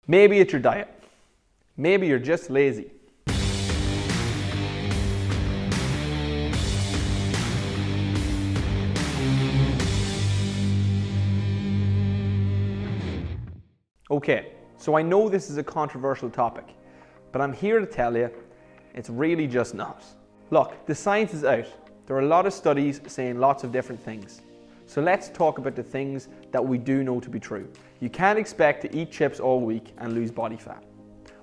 Maybe it's your diet. Maybe you're just lazy. Okay, so I know this is a controversial topic, but I'm here to tell you it's really just not. Look, the science is out. There are a lot of studies saying lots of different things. So let's talk about the things that we do know to be true. You can't expect to eat chips all week and lose body fat,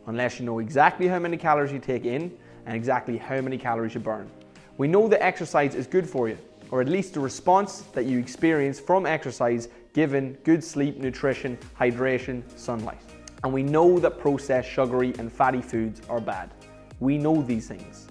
unless you know exactly how many calories you take in and exactly how many calories you burn. We know that exercise is good for you, or at least the response that you experience from exercise given good sleep, nutrition, hydration, sunlight. And we know that processed sugary and fatty foods are bad. We know these things.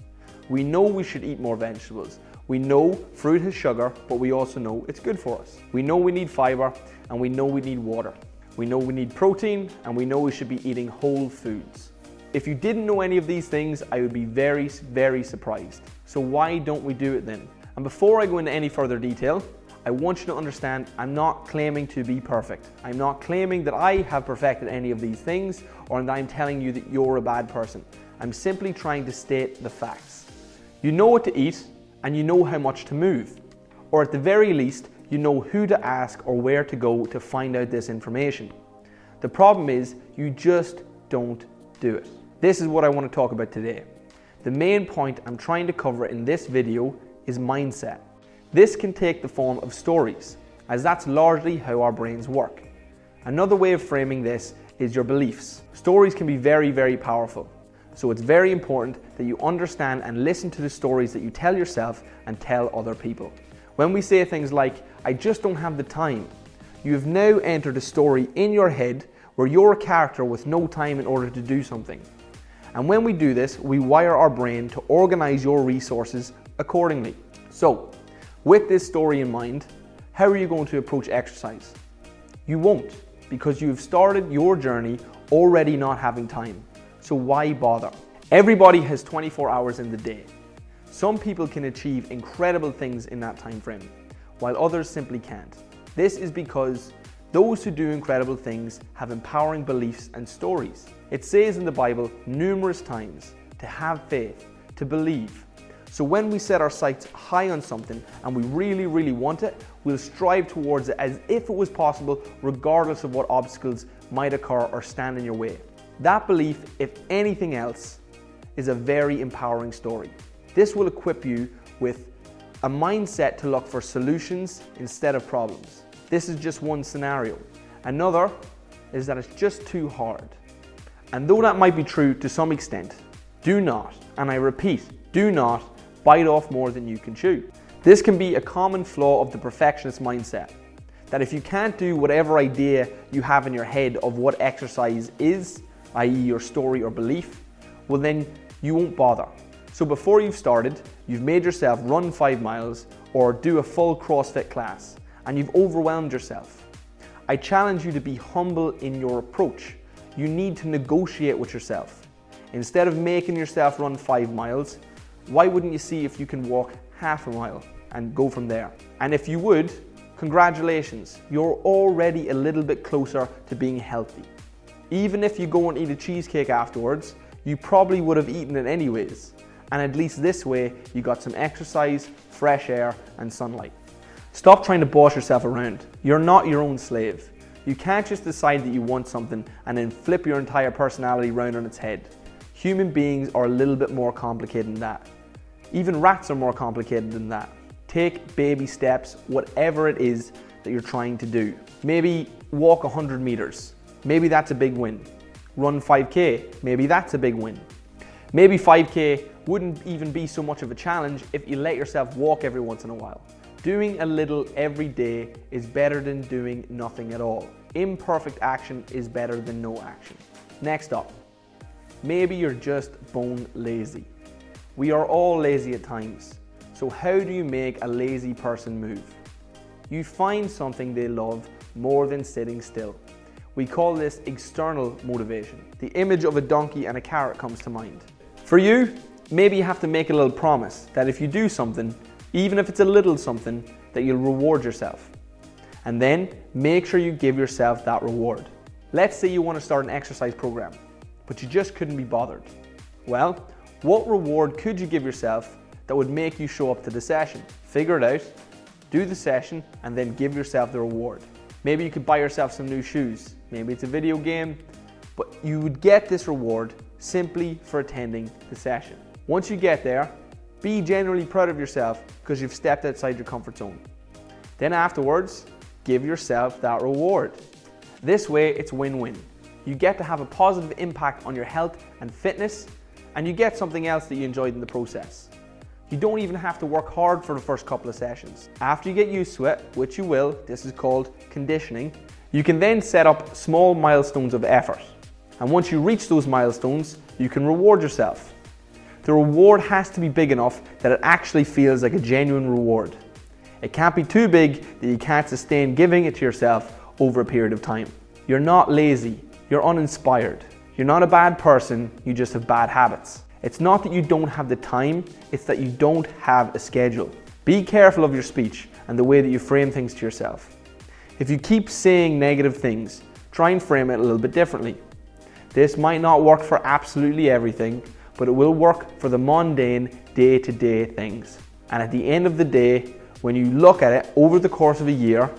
We know we should eat more vegetables. We know fruit has sugar, but we also know it's good for us. We know we need fiber, and we know we need water. We know we need protein, and we know we should be eating whole foods. If you didn't know any of these things, I would be very, very surprised. So why don't we do it then? And before I go into any further detail, I want you to understand I'm not claiming to be perfect. I'm not claiming that I have perfected any of these things, or that I'm telling you that you're a bad person. I'm simply trying to state the facts. You know what to eat, and you know how much to move. Or at the very least, you know who to ask or where to go to find out this information. The problem is, you just don't do it. This is what I want to talk about today. The main point I'm trying to cover in this video is mindset. This can take the form of stories, as that's largely how our brains work. Another way of framing this is your beliefs. Stories can be very, very powerful. So it's very important that you understand and listen to the stories that you tell yourself and tell other people. When we say things like, I just don't have the time, you have now entered a story in your head where you're a character with no time in order to do something. And when we do this, we wire our brain to organize your resources accordingly. So, with this story in mind, how are you going to approach exercise? You won't, because you've started your journey already not having time. So why bother? Everybody has 24 hours in the day. Some people can achieve incredible things in that time frame, while others simply can't. This is because those who do incredible things have empowering beliefs and stories. It says in the Bible numerous times to have faith, to believe. So when we set our sights high on something and we really, really want it, we'll strive towards it as if it was possible, regardless of what obstacles might occur or stand in your way. That belief, if anything else, is a very empowering story. This will equip you with a mindset to look for solutions instead of problems. This is just one scenario. Another is that it's just too hard. And though that might be true to some extent, do not, and I repeat, do not bite off more than you can chew. This can be a common flaw of the perfectionist mindset, that if you can't do whatever idea you have in your head of what exercise is, i.e. your story or belief, well then you won't bother. So before you've started, you've made yourself run 5 miles or do a full CrossFit class, and you've overwhelmed yourself. I challenge you to be humble in your approach. You need to negotiate with yourself. Instead of making yourself run 5 miles, why wouldn't you see if you can walk half a mile and go from there? And if you would, congratulations, you're already a little bit closer to being healthy. Even if you go and eat a cheesecake afterwards, you probably would have eaten it anyways. And at least this way, you got some exercise, fresh air, and sunlight. Stop trying to boss yourself around. You're not your own slave. You can't just decide that you want something and then flip your entire personality around on its head. Human beings are a little bit more complicated than that. Even rats are more complicated than that. Take baby steps, whatever it is that you're trying to do. Maybe walk 100 meters. Maybe that's a big win. Run 5K, maybe that's a big win. Maybe 5K wouldn't even be so much of a challenge if you let yourself walk every once in a while. Doing a little every day is better than doing nothing at all. Imperfect action is better than no action. Next up, maybe you're just bone lazy. We are all lazy at times. So how do you make a lazy person move? You find something they love more than sitting still. We call this external motivation. The image of a donkey and a carrot comes to mind. For you, maybe you have to make a little promise that if you do something, even if it's a little something, that you'll reward yourself. And then make sure you give yourself that reward. Let's say you want to start an exercise program, but you just couldn't be bothered. Well, what reward could you give yourself that would make you show up to the session? Figure it out, do the session, and then give yourself the reward. Maybe you could buy yourself some new shoes. Maybe it's a video game, but you would get this reward simply for attending the session. Once you get there, be genuinely proud of yourself because you've stepped outside your comfort zone. Then afterwards, give yourself that reward. This way, it's win-win. You get to have a positive impact on your health and fitness, and you get something else that you enjoyed in the process. You don't even have to work hard for the first couple of sessions. After you get used to it, which you will, this is called conditioning, you can then set up small milestones of effort. And once you reach those milestones, you can reward yourself. The reward has to be big enough that it actually feels like a genuine reward. It can't be too big that you can't sustain giving it to yourself over a period of time. You're not lazy, you're uninspired. You're not a bad person, you just have bad habits. It's not that you don't have the time, it's that you don't have a schedule. Be careful of your speech and the way that you frame things to yourself. If you keep saying negative things, try and frame it a little bit differently. This might not work for absolutely everything, but it will work for the mundane, day-to-day things. And at the end of the day, when you look at it over the course of a year,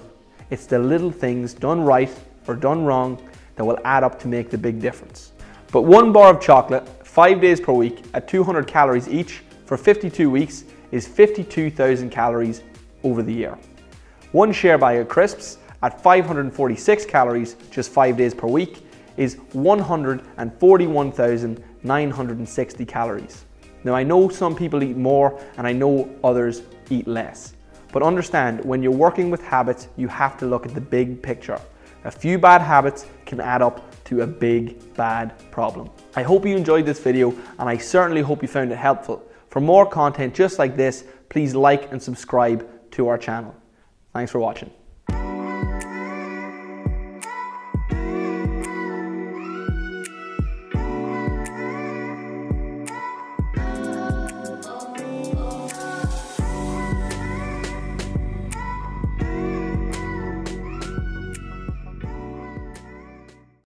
it's the little things done right or done wrong that will add up to make the big difference. But one bar of chocolate, 5 days per week at 200 calories each for 52 weeks is 52,000 calories over the year. One share bag of crisps at 546 calories just 5 days per week is 141,960 calories. Now I know some people eat more and I know others eat less. But understand, when you're working with habits, you have to look at the big picture. A few bad habits can add up to a big, bad problem. I hope you enjoyed this video and I certainly hope you found it helpful. For more content just like this, please like and subscribe to our channel. Thanks for watching.